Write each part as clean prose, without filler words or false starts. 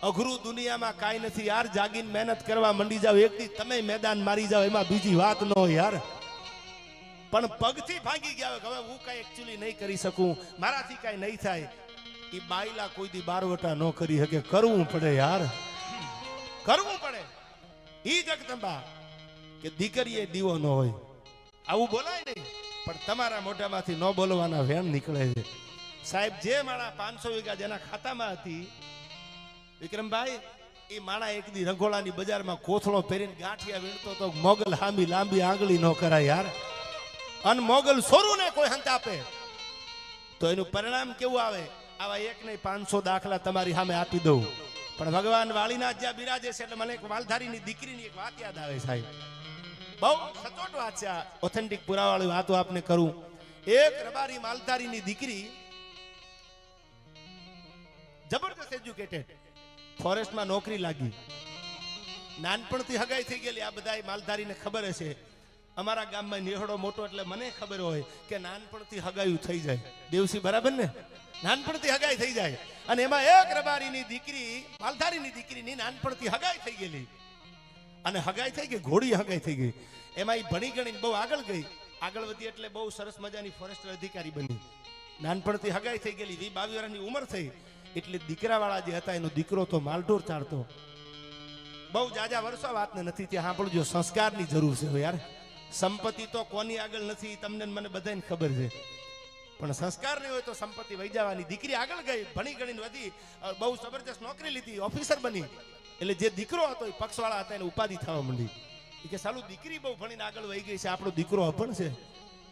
અઘરું દુનિયામાં કાંઈ નથી યાર, જાગીને મહેનત કરવા મંડી જાવ, એક દી તમે મેદાન મારી જાવ, એમાં બીજી વાત ન હોય યાર. પણ પગથી ભાગી ગયા હવે હું કાંઈ એકચ્યુઅલી નહીં કરી શકું, મારાથી કાંઈ નહીં થાય, એ બાયલા કોઈ દી બારવટા ન કરી શકે, કરવું પડે યાર, કરવું પડે. ઈ જગદંબા કે દીકરીએ દીવો ન હોય, આવું બોલાય નહીં, પણ તમારા મોઢામાંથી ન બોલવાના વેણ નીકળે છે. સાહેબ જે માણા 500 વીઘા જેના ખાતામાં હતી, વિક્રમભાઈ, એ માણા એક દી રંગોળાની બજારમાં કોથળો પહેરીને ગાંઠિયા વીણતો તો મોગલ હામી લાંબી આંગળી ન કરાય યાર. અને મોગલ સોરું ને કોઈ હંત આપે તો એનું પરિણામ કેવું આવે? આવા એક નહીં 500 દાખલા તમારી સામે આપી દઉં. પણ ભગવાન વાળીનાથ જ્યાં બિરાજે છે એટલે મને એક માલધારીની દીકરીની એક વાત યાદ આવે સાહેબ, બહુ સચોટ વાત છે, આ ઓથેન્ટિક પુરાવાળી વાતો આપને કરું. એક રબારી માલધારીની દીકરી, જબરદસ્ત એજ્યુકેટેડ, ફોરેસ્ટમાં નોકરી લાગી, નાનપણથી હગાઈ થઈ ગયેલી. આ બધા માલધારીને ખબર હશે, અમારા ગામમાં નિહળો મોટો એટલે મને ખબર હોય કે નાનપણથી હગાયું થઈ જાય. દેવસી બરાબર ને? નાનપણથી હગાઈ થઈ જાય. અને એમાં એક રબારીની દીકરી, માલધારીની દીકરીની નાનપણથી હગાઈ થઈ ગયેલી. અને હગાઈ થઈ ગઈ, ઘોડી હગાઈ થઈ ગઈ. એમાં એ ભણી ગણીને બહુ આગળ ગઈ, આગળ વધી એટલે બહુ સરસ મજાની ફોરેસ્ટર અધિકારી બની. નાનપણથી હગાઈ થઈ ગયેલી, 22 વર્ષની ઉંમર થઈ એટલે દીકરાવાળા જે હતા એનો દીકરો તો માલઢોર ચારતો. બહુ જાજા વર્ષો વાતને નથી ત્યાં સાંભળજો, સંસ્કારની જરૂર છે યાર. સંપત્તિ તો કોની આગળ નથી, તમને મને બધાને ખબર છે, પણ સંસ્કાર નહીં હોય તો સંપત્તિ વહી જવાની. દીકરી આગળ ગઈ, ભણી ગણીને વધી, બહુ જબરજસ્ત નોકરી લીધી, ઓફિસર બની. એટલે જે દીકરો હતો એ પક્ષવાળા હતા એને ઉપાધિ થવા માંડી કે સાલું દીકરી બહુ ભણીને આગળ વહી ગઈ છે, આપણો દીકરો અભણ છે.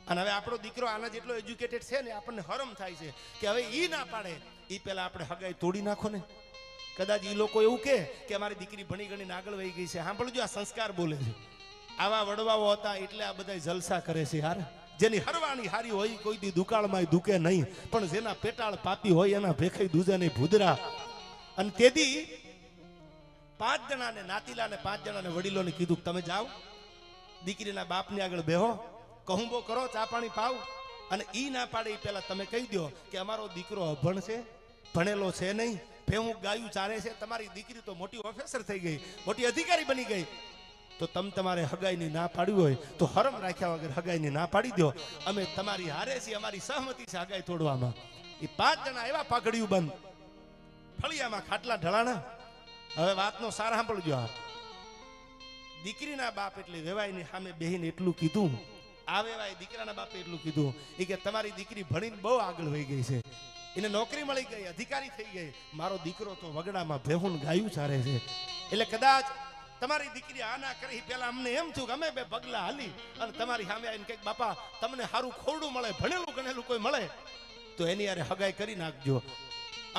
અને હવે આપણો દીકરો આના જેટલો એજ્યુકેટેડ છે ને, આપણને હરમ થાય છે કે હવે ઈ ના પાડે ઈ પેલા આપણે હગાઈ તોડી નાખો ને. કદાચ ઈ લોકો એવું કે અમારી દીકરી ભણી ગણીને આગળ વહી ગઈ છે. સાંભળજો, આ સંસ્કાર બોલે છે. આવા વડવાઓ હતા એટલે આ બધા જલસા કરે છે યાર. જેની હરવાણી હારી હોય કોઈ દી દુકાળમાં દુકે નહીં, પણ જેના પેટાળ પાપી હોય એના ભેખાઈ દૂજા નહીં ભૂદરા. અને તેથી 5 જણાને, નાતીલાને 5 જણાને વડીલોને કીધું તમે જાઓ, દીકરીના બાપની આગળ બેહો, કહુંબો કરો, ચા પાણી પાવ. અને ઈ ના પાડે ઈ પેલા તમે કહી દો કે અમારો દીકરો અભણ છે, ભણેલો છે નહીં, ભેહું ગાયું ચારે છે, તમારી દીકરી તો મોટી ઓફિસર થઈ ગઈ, મોટી અધિકારી બની ગઈ, તો તમારે હગાઈની ના પાડવી હોય તો હરમ રાખ્યા વગર હગાઈની ના પાડી દો. અમે તમારી હારે છીએ, અમારી સહમતી છે હગાઈ તોડવામાં. એ 5 જણા એવા પાઘડિયું બંધ, ફળિયામાં ખાટલા ઢળાણા. હવે વાતનો સાર સાંભળજો. આ દીકરીના બાપ એટલે વેવાઈની સામે બેહીને એટલું કીધું, આ વેવાય દીકરાના બાપે એટલું કીધું, એ કે તમારી દીકરી ભણીને બહુ આગળ વહી ગઈ છે, એને નોકરી મળી ગઈ, અધિકારી થઈ ગઈ, મારો દીકરો તો વગડામાં ભેહું ગાયું ચારે છે. એટલે કદાચ તમારી દીકરી આ ના કરી, પેલા અમને એમ થયું કે અમે 2 પગલા હાલી અને તમારી સામે આવીને કઈક બાપા તમને સારું ખોરડું મળે, ભણેલું ગણેલું કોઈ મળે તો એની યારે હગાઈ કરી નાખજો.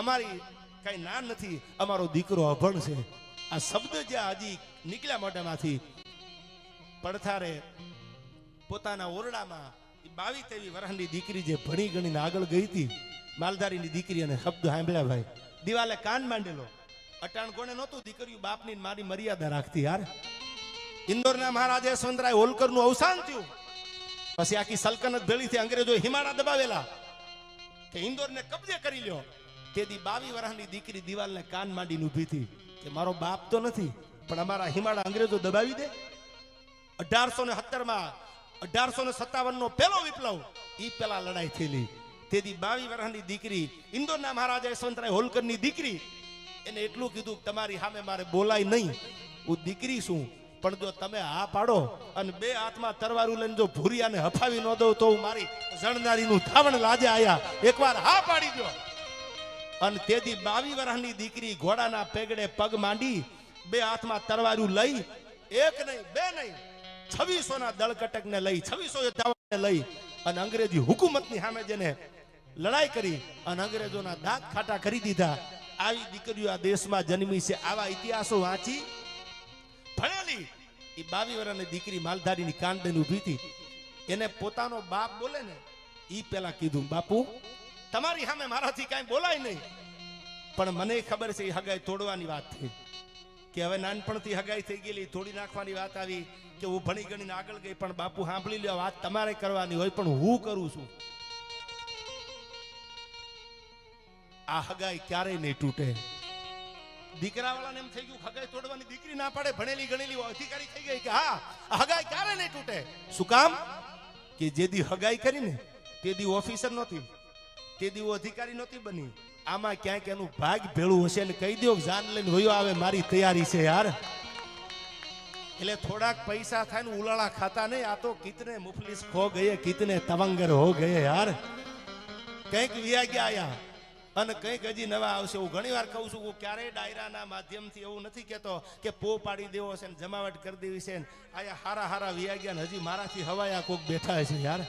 અમારી કઈ ના નથી, અમારો દીકરો અભણ છે. આ શબ્દ જે હજી નીકળ્યા મોઢામાંથી, પડથારે પોતાના ઓરડામાં 22-23 વર્ષની દીકરી જે ભણી ગણીને આગળ ગઈ હતી, માલધારીની દીકરી, અને શબ્દ સાંભળ્યા ભાઈ, દિવાલે કાન માંડેલો. અટાણ કોને નહોતું, દીકરીઓ બાપની મારી મર્યાદા રાખતી યાર. ઇન્દોરના મહારાજા યશવંતરાય હોલકરનું અવસાન થયું પછી આખી સલ્તનત ભેળી થી અંગ્રેજોએ હિમાળા દબાવેલા કે ઇન્દોરને કબજે કરી લ્યો. તેથી 22 વર્ષની દીકરી દિવાલને કાન માંડીને ઊભી હતી કે મારો બાપ તો નથી, પણ અમારા હિમાળા અંગ્રેજો દબાવી દે. 1817 1857 નો પહેલો વિપ્લવ, ઈ પેલા લડાઈ થયેલી. તેથી 22 વર્ષની દીકરી, ઇન્દોરના મહારાજા યશવંતરાય હોલકરની દીકરી, એને એટલું કીધું કે તમારી સામે મારે બોલાય નહીં, હું દીકરી છું, પણ જો તમે હા પાડો અને 2 હાથમાં તરવારું લઈને જો ભૂરિયાને હફાવી ન દઉં તો હું મારી જણનારીનું ધાવણ લાજે આયા, એકવાર હા પાડી દો. અને તેથી 22 વર્ષની દીકરી ઘોડાના પેગડે પગ માંડી, 2 હાથમાં તરવારું લઈ, 1 નહીં 2 નહીં 2600 ના દળકટકને લઈ, 2600 યોદ્ધાઓને લઈ અને અંગ્રેજી હુકુમતની સામે જેને લડાઈ કરી અને અંગ્રેજોના દાંત ખાટા કરી દીધા. આવી દીકરીઓ આ દેશમાં જન્મી છે. આવા ઇતિહાસો વાંચી ભણેલી એ 22 વર્ષની દીકરી માલધારીની કાંડેને ઊભી હતી. એને પોતાનો બાપ બોલે ને, ઈ પેલા કીધું, બાપુ તમારી સામે મારાથી કાંઈ બોલાય નહીં, પણ મને ખબર છે એ હગાઈ તોડવાની વાત થઈ, કે હવે નાનપણથી હગાઈ થઈ ગયેલી, તોડી નાખવાની વાત આવી, કે હું ભણી ગણીને આગળ ગઈ, પણ બાપુ સાંભળી લ્યો, વાત તમારે કરવાની હોય પણ હું કરું છું. આ હગાઈ ક્યારેય નહીં તૂટે. દીકરાવાળાને એમ થઈ ગયું હગાઈ તોડવાની દીકરી ના પાડે, ભણેલી ગણેલી અધિકારી થઈ ગઈ કે હા હગાઈ ક્યારે નહીં તૂટે. શું કામ? કે જે દી હગાઈ કરીને તે દી ઓફિસર નહોતી, તે દી અધિકારી નહોતી બની. આમાં ક્યાંક એનું ભાગ ભેળું હશે ને કહી દો જાન લઈને વયો આવે મારી તૈયારી છે યાર. એટલે થોડાક પૈસા થાય ને ઉલાળા ખાતા નહીં. આ તો કિતને મુફલિસ ખો ગયે, કિતને તવંગર હો ગયે યાર. કંઈક વિયા ગયા આયા અને કંઈક હજી નવા આવશે. હું ઘણી વાર કહું છું, હું ક્યારેય ડાયરાના માધ્યમથી એવું નથી કહેતો કે પો પાડી દેવો છે ને જમાવટ કરી દેવી છે ને આયા હારા હારા વિયા ગયા ને હજી મારાથી હવાયા કોક બેઠા છે યાર.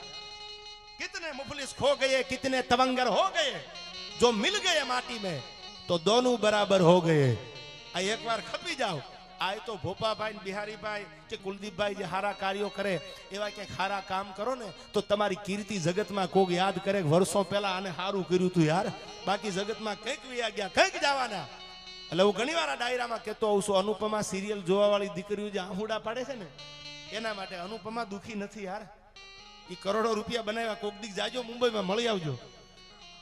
कितने मुफलिस खो गए, कितने तवंगर हो गए, जो मिल गए माटी में तो दोनों बराबर हो गए. आ एक बार खपी जाओ. आए तो भोपाभाई बिहारीभाई के कुलदीपभाई जे हारा कार्यों करे एवा के हारा काम करो ने तो तुम्हारी कीर्ति जगत में कोग याद करे वर्षों पहला आने हारू कर्યું તું યાર. बाकी जगत में કંઈક વિયા ગયા, કંઈક જવાના. એટલે હું ઘણી વાર આ ડાયરામાં કહેતો હોઉં છું, અનુપમા સિરિયલ જોવા વાળી દીકરીઓ જે આહુડા પાડે છે ને એના માટે અનુપમા દુખી નથી યાર. એ કરોડો રૂપિયા બનાવ્યા, કોક દીક જાજો મુંબઈમાં મળી આવજો,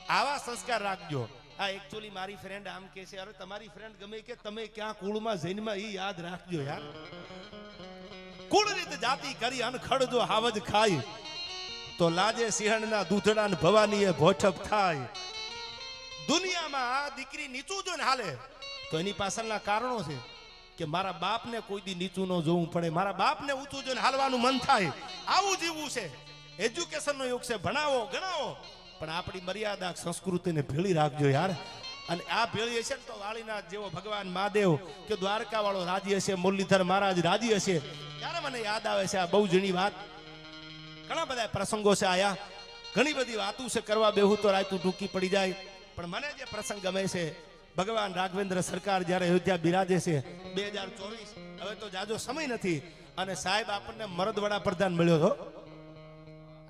આવા સંસ્કાર રાખજો. આ એકચ્યુઅલી મારી ફ્રેન્ડ આમ કહે છે, અરે તમારી ફ્રેન્ડ ગમે કે તમે ક્યાં કુળમાં જઈનમાં એ યાદ રાખજો યાર. કુળ રીત જાતિ કરી અનખડ જો હાવજ ખાય તો લાજે સિંહણના દૂધડા ને ભવાની એ ભોઠપ થાય. દુનિયામાં આ દીકરી નીચું જો ને હાલે તો એની પાછળના કારણો છે કે મારા બાપને કોઈ દી નીચું ન જોવું પડે, મારા બાપને ઊંચું જોઈને હાલવાનું મન થાય. આવું જીવવું છે. એજ્યુકેશનનો યુગ છે, ભણાવો ગણાવો, પણ આપણી મર્યાદા સંસ્કૃતિને ભેળી રાખજો યાર. અને આ ભેળી હશે ને તો વાળીનાથ જેવો ભગવાન મહાદેવ કે દ્વારકા વાળો રાજી હશે, મુરલીધર મહારાજ રાજી હશે. ત્યારે મને યાદ આવે છે આ બહુ જૂની વાત. ઘણા બધા પ્રસંગો છે આયા, ઘણી બધી વાતો છે, કરવા બેહું તો રાતું ટૂંકી પડી જાય. પણ મને જે પ્રસંગ ગમે છે, ભગવાન રાઘવેન્દ્ર સરકાર જ્યારે અયોધ્યા બિરાજે છે 2024, હવે તો જાજો સમય નથી અને સાહેબ આપણને મરદ વડાપ્રધાન મળ્યો હતો.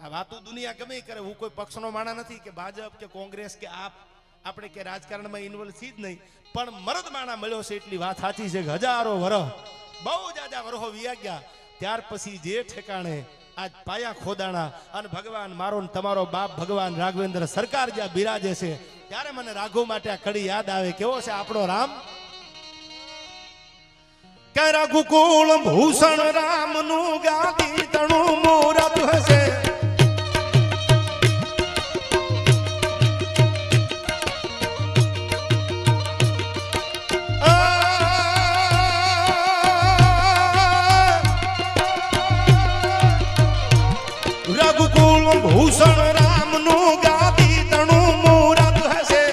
આ વાતો દુનિયા ગમે કરે, હું કોઈ પક્ષનો માણા નથી કે ભાજપ કે કોંગ્રેસ કે આપણે કે રાજકારણમાં ઇન્વોલ્વ થી જ નહીં, પણ મરદ માણા મળ્યો છે એટલી વાત સાચી છે કે હજારો વર્ષ, બહુ જાજા વર્ષો વિયા ગયા. ત્યાર પછી જે ઠેકાણે આજ પાયા ખોદાણા અને ભગવાન મારો ને તમારો બાપ ભગવાન રાઘવેન્દ્ર સરકાર જ્યાં બિરાજે છે ત્યારે મને રાઘવ માટે આ કડી યાદ આવે. કેવો છે આપણો રામ? કે રઘુકુળ ભૂષણ રામ નું ગાદી તણું મૂરત હશે. રઘુકુળ ભૂષણ રામ નું ગાદી તણું મૂરત હશે.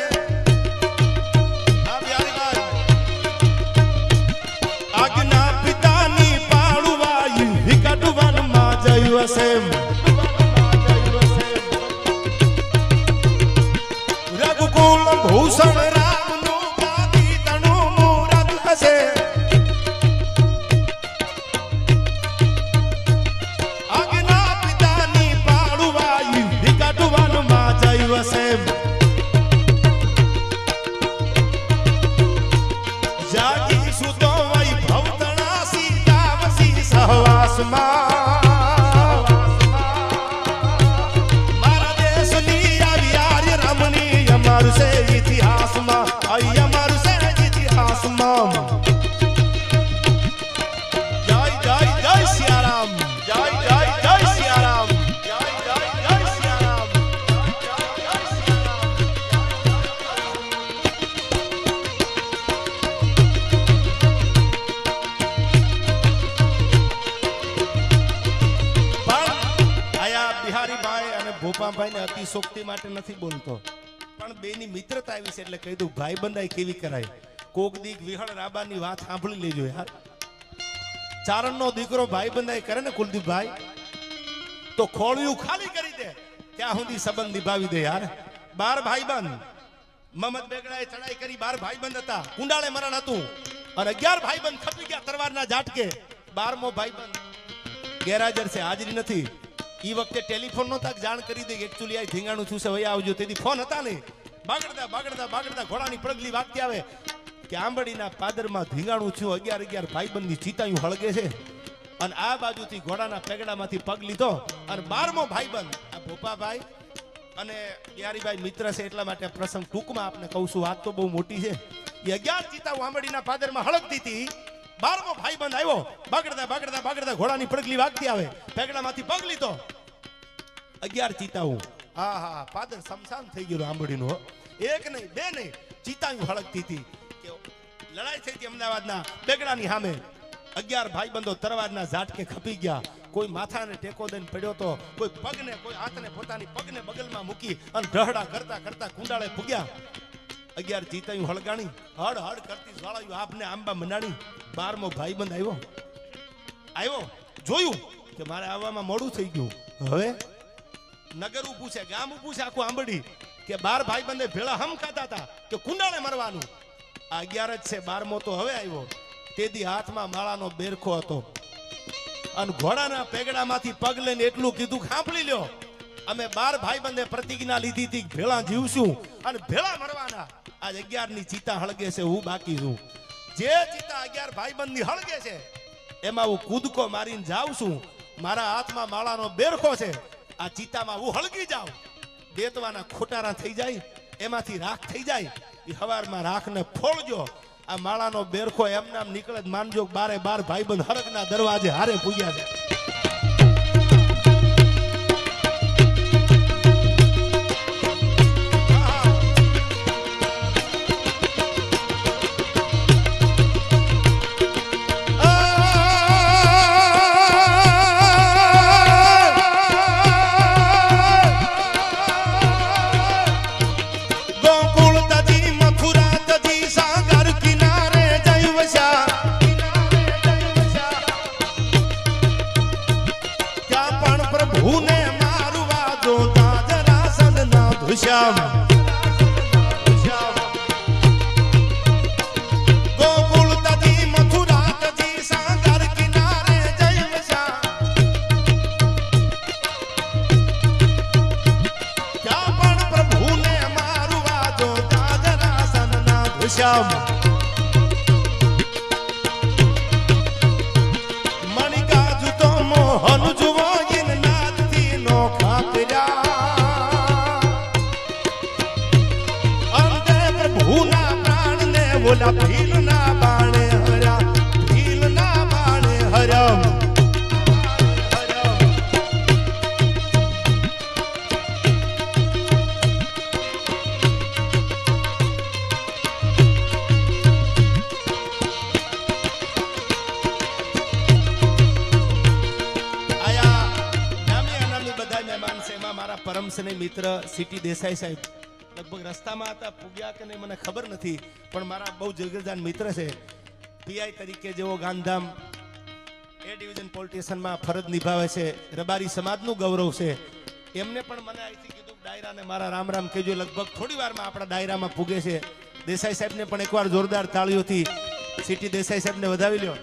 આજ્ઞા પિતાની પાળવાયું વિકટ વનમાં જયું હશે. રઘુકુળ ભૂષણ રામ નું ગાદી તણું મૂરત હશે. જાગી સુતો વૈ ભવતણા સીતા વસી સહવાસમાં. મારા દેશની આવી આર્ય રમણી અમારું છે ઇતિહાસમાં, અમારું છે ઇતિહાસમાં. જય જય જય સિયારામ, જય જય જય સિયારામ, જય જય જય સિયારામ. બિહારીભાઈ અને ભોપાભાઈ ને અતિશોક્તિ માટે નથી બોલતો, પણ બેની મિત્રતા આવી છે એટલે કહી દઉં, ભાઈ બંધાઈ કેવી કરાય. કોક દીક વિહળ રાબાની વાત સાંભળી લેજો યાર. ચારણનો દીકરો ભાઈ બંધાઈ કરે ને કુલદીપભાઈ તો ખોળિયું ખાલી કરી દે ત્યાં સુધી સંબંધ નિભાવી દે યાર. 12 ભાઈબંધ મહમદ બેગડાએ ચડાઈ કરી, 12 ભાઈબંધ હતા, કુંડાળે મરણ હતું અને 11 ભાઈબંધ ખપી ગયા તરવારના ઝાટકે. 12મો ભાઈબંધ ગેરહાજર છે, હાજરી નથી. એ વખતે ટેલિફોન નહોતા જાણ કરી દે એકચ્યુઅલી આ ધીંગાણું છું છે વયા આવજો. તેથી ફોન હતા નહીં. બાગડતા બાગડતા બાગડતા ઘોડાની પડગલી વાગતી આવે કે આંબડીના પાદરમાં ધીંગાણું છું, 11 ભાઈબંધની ચિતાયું હળગે છે અને આ બાજુથી ઘોડાના પેગડામાંથી પગ લીધો અને 12મો ભાઈબંધ આ ભોપાભાઈ અને યારીભાઈ મિત્ર છે એટલા માટે પ્રસંગ ટૂંકમાં આપને કહું છું. વાત તો બહુ મોટી છે. એ 11 ચિતાઓ આંબડીના પાદરમાં હળગતી હતી. 12મો ભાઈબંધ આવ્યો. બાગડતા ઘોડાની પડગલી વાગતી આવે. પેગડામાંથી પગ લીધો. 11 ચિતાઓ. હા પાદર સમસાન થઈ ગયું આંબડીનું. એક નહીં બે નહીં ચિતાઓ હળગતી હતી. લડાઈ થઈ હતી અમદાવાદના બેગડાની સામે. 11 ભાઈબંધો તરવારના ઝાટકે ખપી ગયા. કોઈ માથાને ટેકો દઈને પડ્યો તો, કોઈ પગને, કોઈ હાથને પોતાની પગને બગલમાં મૂકી અને ઢહડા કરતા કુંડાળે પૂગ્યા. 11 ચિતાયું હળગાણી, હડ હડ કરતી જ્વાળાયું આપને આંબા મંડાણી. 12મો ભાઈબંધ આવ્યો જોયું કે મારે આવવામાં મોડું થઈ ગયું. હવે નગરું પૂછે, ગામ પૂછે, આખું આંબડી કે 12 ભાઈબંધે ભેળા હમ ખાતા હતા કે કુંડાળે મરવાનું. આ 11 જ છે. 12મો તો હવે આવ્યો. તેદી હાથમાં માળાનો બેરખો હતો અને ઘોડાના પેગડામાંથી પગ લઈને એટલું કીધું, સાંભળી લ્યો, અમે 12 ભાઈબંધે પ્રતિજ્ઞા લીધી હતી ભેળા જીવશું અને ભેળા મરવાના. આજ 11ની ચિતા હળગે છે, હું બાકી છું. જે ચિતા 11 ભાઈબંધની હળગે છે એમાં હું કૂદકો મારીને જાઉં છું. મારા હાથમાં માળાનો બેરખો છે. આ ચિતામાં હું હળગી જાઉં. દેતવાના ખોટારા થઈ જાય, એમાંથી રાખ થઈ જાય. એ હવારમાં રાખને ફોડજો. આ માળાનો બેરખો એમ નામ નીકળે જ માનજો. 12 ભાઈબંધ હરકના દરવાજે હારે પૂગ્યા છે. ગોકુળ તજી મથુરા તજી સાગર કિનારે જઈ વસ્યા. ત્યાં પણ પ્રભુને મારું વાજો તાજરાસન ના ધુશ્યામ. મણિકાજુ તો મોહન જુઓ ઇન નાદથી નોખા કર્યા. બોલા ભીલના બાણે હર્યા, ભીલના બાણે હર્યા. બધા મહેમાન છે. એમાં મારા પરમ સ્નેહી મિત્ર સીટી દેસાઈ સાહેબ લગભગ રસ્તામાં હતા, પૂગ્યા કે નહીં મને ખબર નથી, પણ મારા બહુ જગરજાન મિત્ર છે. પીઆઈ તરીકે જેવો ગાંધીધામ એ ડિવિઝન પોલીસ સ્ટેશનમાં ફરજ નિભાવે છે. રબારી સમાજનું ગૌરવ છે. એમને પણ મને અહીંથી કીધું ડાયરાને મારા રામ રામ કહેજો. લગભગ થોડી વારમાં આપણા ડાયરામાં પૂગે છે. દેસાઈ સાહેબને પણ એકવાર જોરદાર તાળીઓથી સીટી દેસાઈ સાહેબને વધાવી લ્યો.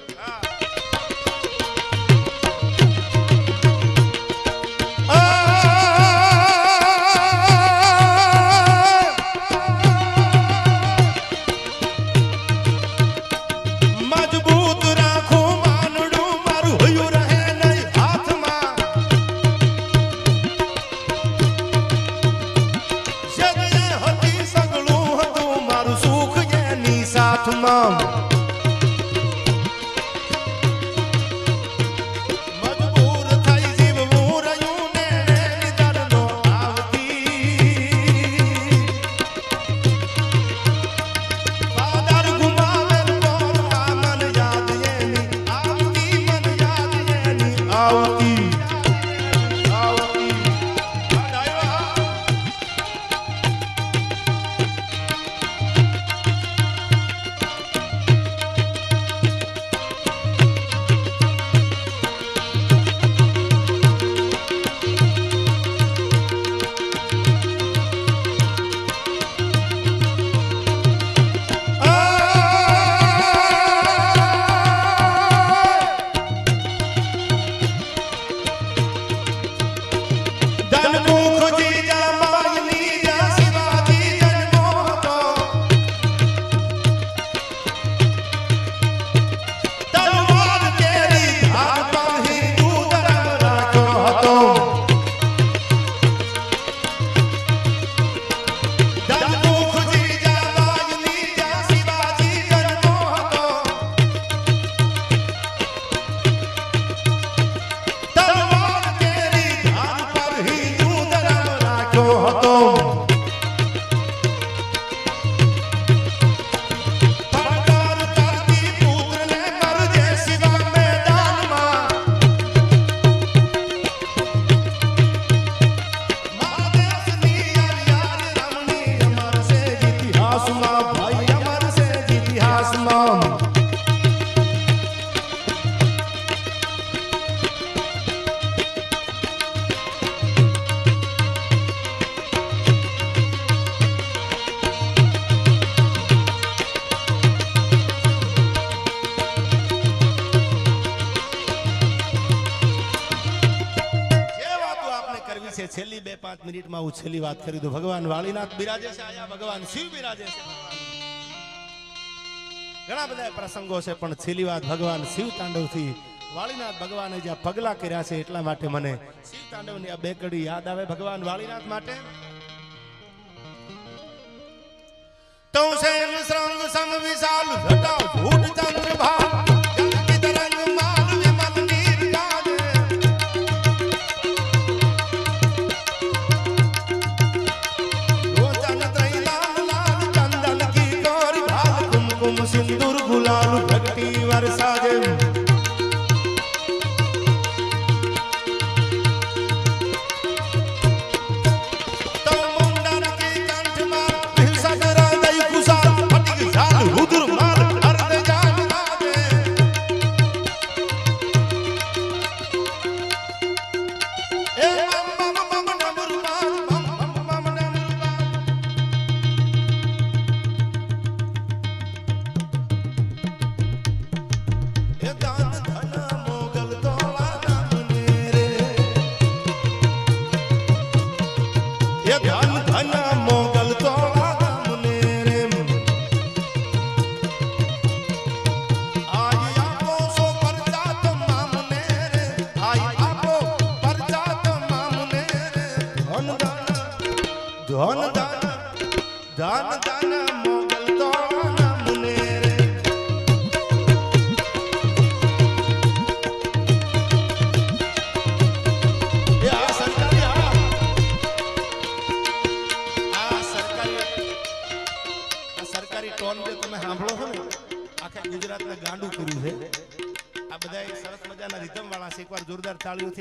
2-5 મિનિટમાં હું છેલ્લી વાત કરી દઉં. ભગવાન વાળીનાથ બિરાજે છે આયા, ભગવાન શિવ બિરાજે છે. ઘણા બધા પ્રસંગો છે પણ છેલ્લી વાત ભગવાન શિવ તાંડવથી વાળીનાથ ભગવાને જ્યાં પગલા કર્યા છે એટલા માટે મને શિવ તાંડવની આ બે કડી યાદ આવે ભગવાન વાળીનાથ માટે. તો સેન શ્રંગ સમ વિશાલ ઘટા ભૂટ ચંદ્રભા જનકી તરંગ માલ વિમલ નીર ગાજે લોચન ત્રય લાલ લાલ ચંદન કી ગોર ભાલ કુમકુમ સિંદૂર ગુલાલ ભક્તિ વરસાજે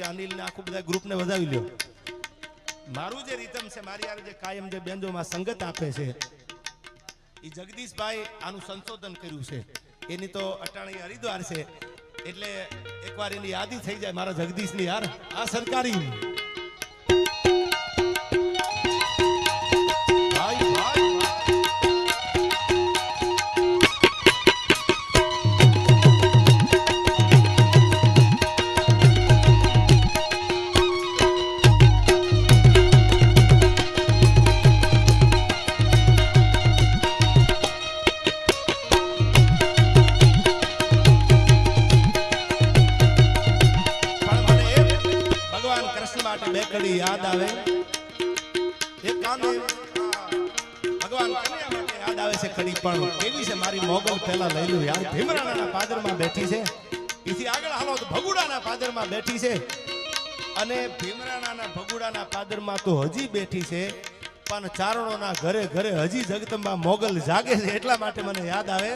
અનિલ ને આખું બધા ગ્રુપ ને વધાવી લ્યો. મારું જે રીતમ છે મારી યાર જે કાયમ જે બેન્ડોમાં સંગત આપે છે એ જગદીશભાઈ આનું સંશોધન કર્યું છે. એની તો અટાણી હરિદ્વાર છે એટલે એકવાર એની યાદી થઈ જાય મારા જગદીશની યાર. આ સરકારી યાદ આવે એક કાને ભગવાન કન્યા માટે યાદ આવે છે કડી પણ કેવી છે મારી મોગલ પહેલા લઈ લું યાર. ભીમરાણાના પાદરમાં બેઠી છે, એથી આગળ હાલો તો ભગુડાના પાદરમાં બેઠી છે અને ભીમરાણાના ભગુડાના પાદરમાં તો હજી બેઠી છે પણ ચારણોના ઘરે ઘરે હજી જગદંબા મોગલ જાગે છે એટલા માટે મને યાદ આવે.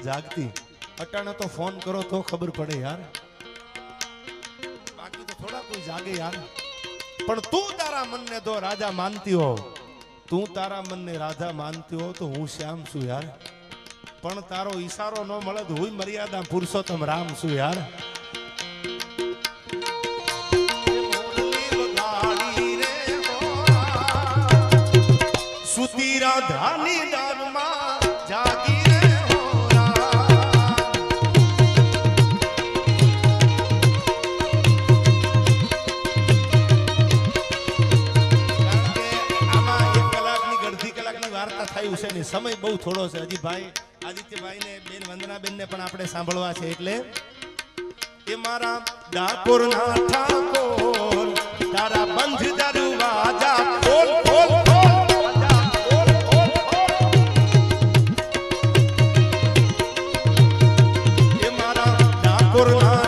જાગતી અટાણે તો ફોન કરો તો ખબર પડે યાર, બાકી તો થોડા કોઈ જાગે યાર. પણ તું તારા મનને તો રાજા માનતી હો, તું તારા મનને રાજા માનતી હો તો હું શ્યામ છું યાર. પણ તારો ઈશારો ન મળે તો હું મર્યાદા પુરુષોત્તમ રામ છું યાર. સુતી રાધાની દારમાં જાગી સમય બહુ થોડો છે. હજી ભાઈ આદિત્યભાઈ ને બેન વંદનાબેન ને પણ આપણે સાંભળવા છે એટલે એ મારા ડાકોરના ઠાકોર તારા બંધ દરવાજા ખોલ ખોલ એ મારા ડાકોરના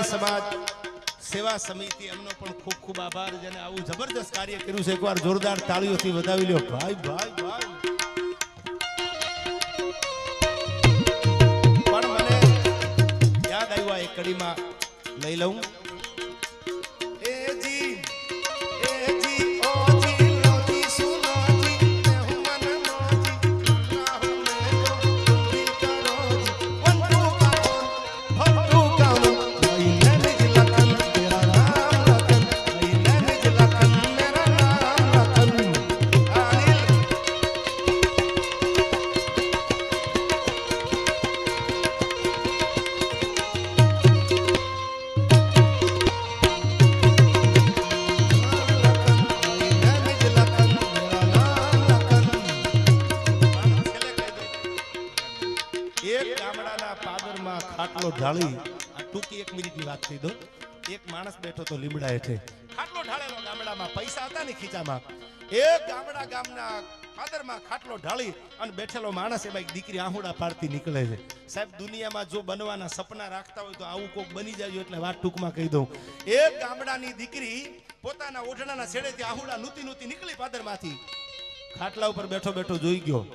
સમાજ સેવા સમિતિ એમનો પણ ખૂબ ખૂબ આભાર જેને આવું જબરદસ્ત કાર્ય કર્યું છે. એકવાર જોરદાર તાળીઓથી વધાવી લ્યો ભાઈ ભાઈ ભાઈ. પણ મને યાદ આવ્યું એક કડીમાં લઈ લઉં. ખાટલો ઢાળી આ ટૂંકી 1 મિનિટની વાત કહી દો. એક માણસ બેઠો તો લીમડા હેઠે ખાટલો ઢાળેલો ગામડામાં પૈસા હતા ને ખીચામાં. એક ગામના પાદરમાં ખાટલો ઢાળી અને બેઠેલો માણસ એમાં એક દીકરી આહુડા પાડતી નીકળે છે. સાહેબ દુનિયામાં જો બનવાના સપના રાખતા હોય તો આવું કોક બની જાય એટલે વાત ટૂંકમાં કહી દઉં. એક ગામડાની દીકરી પોતાના ઓઢણાના છેડેથી આહુડા નૂતી નીકળી પાદરમાંથી. ખાટલા ઉપર બેઠો બેઠો જોઈ ગયો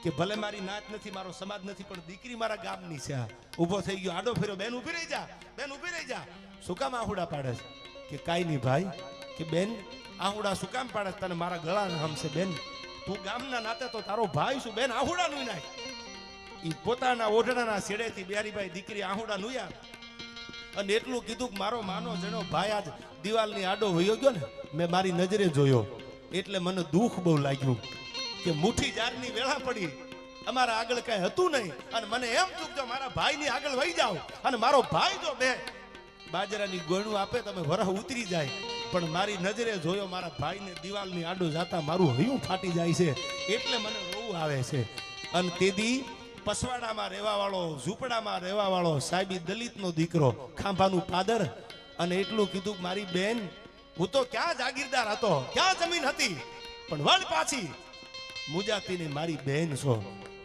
કે ભલે મારી નાત નથી, મારો સમાજ નથી, પણ દીકરી મારા ગામની છે. ઊભો થઈ ગયો, આડો ફેરો, બેન ઊભી રહી જા, બેન ઊભી રહી જા. શું કામ આહુડા પાડે છે? કે કાઈ નહીં ભાઈ, કે બેન આહુડા શું કામ પાડે? તને મારા ગળાના હમશે બેન, તું ગામના નાતે તો તારો ભાઈ શું બેન, આહુડા નું નાખ. ઈ પોતાના ઓઢણાના છેડેથી બિહારીભાઈ દીકરી આહુડા નુયા અને એટલું કીધું કે મારો માનો જણો ભાઈ આજ દિવાલની આડો વયો ગયો ને, મેં મારી નજરે જોયો એટલે મને દુઃખ બહુ લાગ્યું કે મુઠ્ઠી જારની વેળા પડી, અમારા આગળ કઈ હતું નહીં અને મને એમ થયું કે મારા ભાઈની આગળ વહી જાવ અને મારો ભાઈ જો બે બાજરાની ગોણું આપે તમે વરહ ઉતરી જાય, પણ મારી નજરે જોયો મારા ભાઈને દિવાલની આડો જાતા મારું હૈયું ફાટી જાય છે એટલે મને રોવું આવે છે. અને તેદી પસવાડામાં રહેવા વાળો, ઝૂંપડામાં રહેવા વાળો સાહેબી દલિતનો દીકરો, ખાંભાનું પાદર, અને એટલું કીધું મારી બેન હું તો ક્યાં જાગીરદાર હતો, ક્યાં જમીન હતી, પણ વળ પાછી મુજાતીની મારી બેન છો.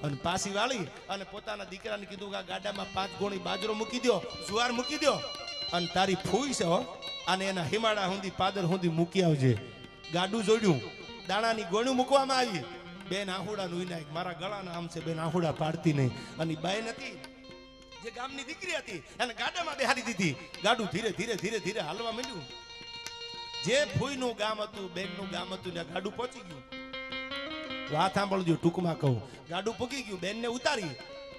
અને પાછી વાળી અને પોતાના દીકરાને કીધું કે આ ગાડામાં 5 ગોણી બાજરો મૂકી દો, જુવાર મૂકી દો અને તારી ફૂઈ છે અને એના હિમાડા હુંદી પાદર હુંદી મૂકી આવજે. ગાડું જોડ્યું, દાણાની ગોણું મૂકવામાં આવી. બેન આહુડા નું નાખ, મારા ગળાના આમ છે, બેન આહુડા પાડતી નહીં. અને બેન હતી જે ગામની દીકરી હતી એને ગાડામાં બેહાડી દીધી. ગાડું ધીરે ધીરે ધીરે ધીરે હાલવા માંડ્યું. જે ફૂઈનું ગામ હતું, બેનનું ગામ હતું, ત્યાં ગાડું પહોંચી ગયું. વાત સાંભળજો, ટૂંકમાં કહું, ગાડું પૂકી ગયું, બેનને ઉતારી.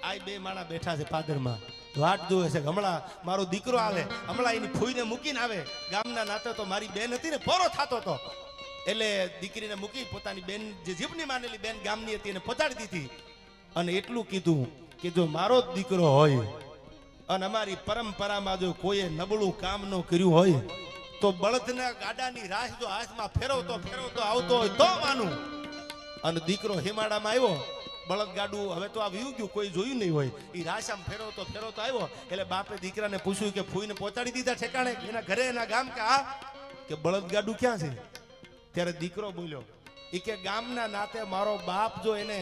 આ બે માણા બેઠા છે પાદરમાં, વાટ જોવે છે હમણાં મારો દીકરો આવે, હમણાં એની ફૂઈને મૂકીને આવે. ગામના નાતે તો મારી બેન હતી ને પોરો થતો હતો એટલે દીકરીને મૂકી પોતાની બેન જે જીભની માનેલી બેન ગામની હતી એને પહોંચાડી દીધી. અને એટલું કીધું કે જો મારો જ દીકરો હોય અને અમારી પરંપરામાં જો કોઈએ નબળું કામ ન કર્યું હોય તો બળદના ગાડાની રાહ જો હાથમાં ફેરવતો આવતો હોય તો માનું. અને દીકરો હિમાડામાં આવ્યો, બળદ ગાડું હવે તો આ વ્યુ ગયું, કોઈ જોયું નહીં હોય, એ રાશામ ફેરવતો આવ્યો એટલે બાપે દીકરાને પૂછ્યું કે ફૂઈને પહોંચાડી દીધા ઠેકાણે, એના ઘરે, એના ગામ? કે આ કે બળદ ગાડું ક્યાં છે? ત્યારે દીકરો બોલ્યો, એ કે ગામના નાતે મારો બાપ જો એને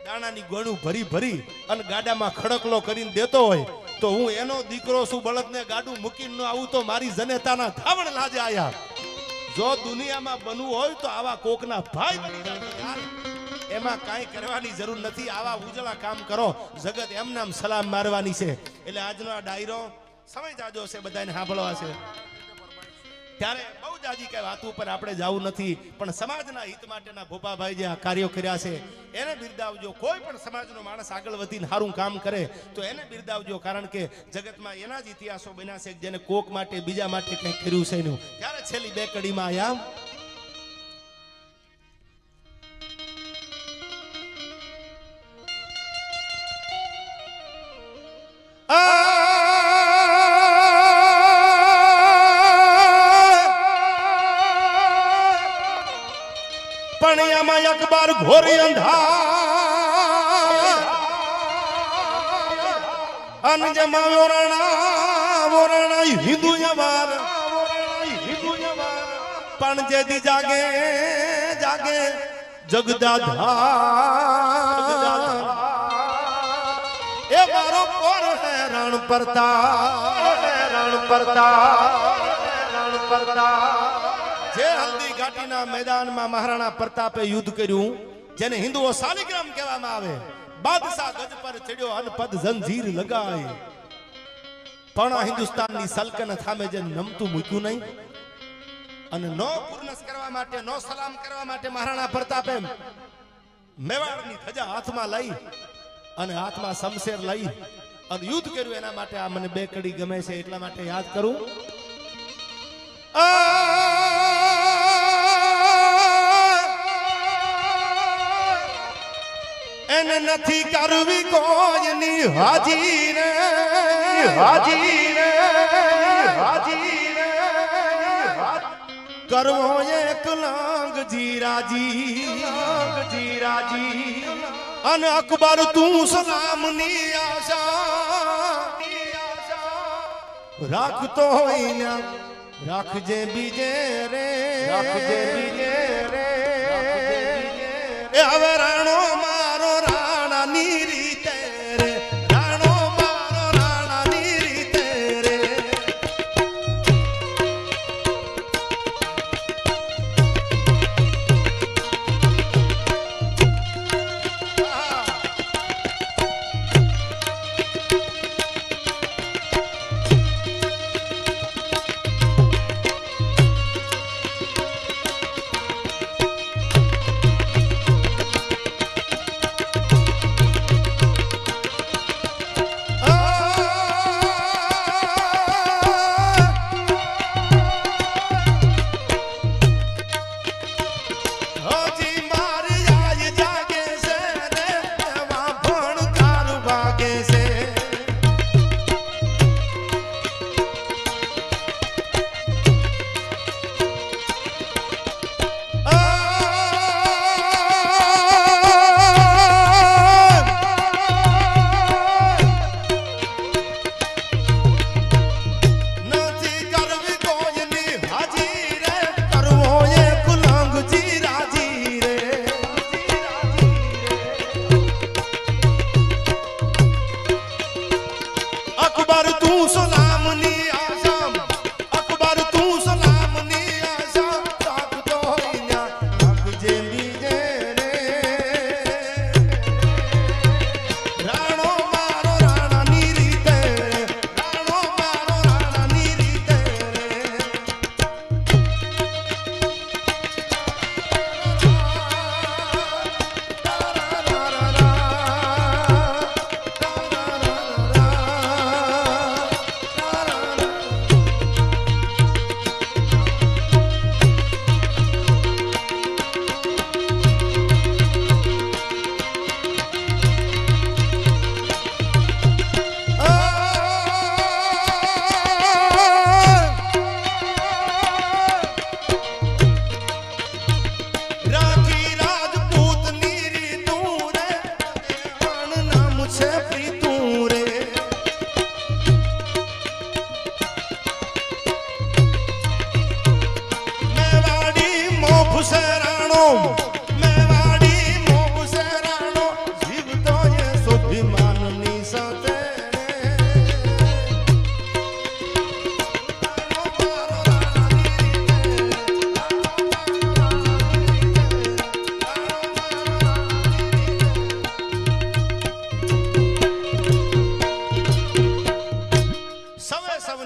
દાણાની ગોણું ભરી ભરી અને ગાડામાં ખડકલો કરીને દેતો હોય તો હું એનો દીકરો છું, બળદને ગાડું મૂકીને ન આવું તો મારી જનેતાના ધાવણ લાજે આયા. જો દુનિયામાં બનવું હોય તો આવા કોકના ભાઈ બની જાજો યાર. એમાં કાંઈ કરવાની જરૂર નથી. આવા ઉજળા કામ કરો, જગત એમ નામ સલામ મારવાની છે. એટલે આજનો આ ડાયરો સમય જાજો છે, બધાને સાંભળવા છે. ત્યારે બહુ જાજી કઈ વાત ઉપર આપણે જવું નથી, પણ સમાજના હિત માટેના ભોપાભાઈ જે આ કાર્યો કર્યા છે એને બિરદાવજો. કોઈ પણ સમાજનો માણસ આગળ વધીને સારું કામ કરે તો એને બિરદાવજો, કારણ કે જગતમાં એના જ ઇતિહાસો બન્યા છે જેને કોક માટે બીજા માટે કંઈક કર્યું છે એનું. ત્યારે છેલ્લી બે કડીમાં આયા પણ અકબર ઘોરી અંધા અનજમા વોરણા હિન્દુ યવાર પણ જેદી જાગે જાગે જગદાધાર એ મારો કોર હે રણ પરતા જે હલ્દી ઘાટીના મેદાનમાં મહારાણા પ્રતાપે યુદ્ધ કર્યું, જેને હિન્દુઓ શાલિગ્રામ કહેવામાં આવે. બાદશાહ ગજ પર ચડ્યો અનપદ જંજીર લગાય, પણ હિન્દુસ્તાનની સલ્તનત સામે જે નમતું મૂક્યું નહીં અને નો પૂર્ણસ કરવા માટે, નો સલામ કરવા માટે મહારાણા પ્રતાપે મેવાડની ધજા હાથમાં લઈ અને હાથમાં શમશેર લઈ અને યુદ્ધ કર્યું. એના માટે આ મને બે કડી ગમે છે, એટલા માટે યાદ કરું. એને નથી કરવી કોઈની હાજી રે કરવો એક લાંગ જીરાજી અને અકબર તું સલામની આશા રાખતો હોય ને રાખજે બીજે રે એ હવે રાણો મારો રાણાની રીતે રે, રાણો મારો રાણાની રીતે રે.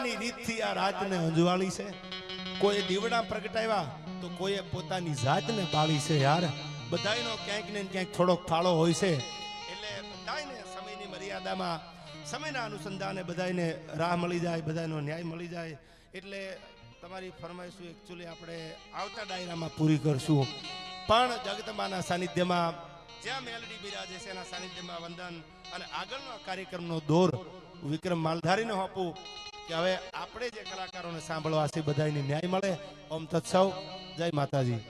પોતાની રીતથી આ રાતને અંજવાળી છે. કોઈ દીવડા પ્રગટાવ્યા તો કોઈએ પોતાની જાતને બાળી છે યાર. બધાયનો ક્યાંક ને ક્યાંક થોડોક ફાળો હોય છે. એટલે બધાયને સમયની મર્યાદામાં સમયના અનુસંધાને બધાયને રાહ મળી જાય, બધાનો ન્યાય મળી જાય. એટલે તમારી ફરમાઈશું એકચ્યુઅલી આપણે આવતા ડાયરામાં પૂરી કરશું. પણ જગદંબાના સાનિધ્યમાં જ્યાં મેલડી બિરાજે છે એના સાનિધ્યમાં વંદન અને આગળનો કાર્યક્રમનો દોર વિક્રમ માલધારીને આપું કે હવે આપણે જે કલાકારોને સાંભળવા છે બધાને ન્યાય મળે. ઓમ તત્સવ. જય માતાજી.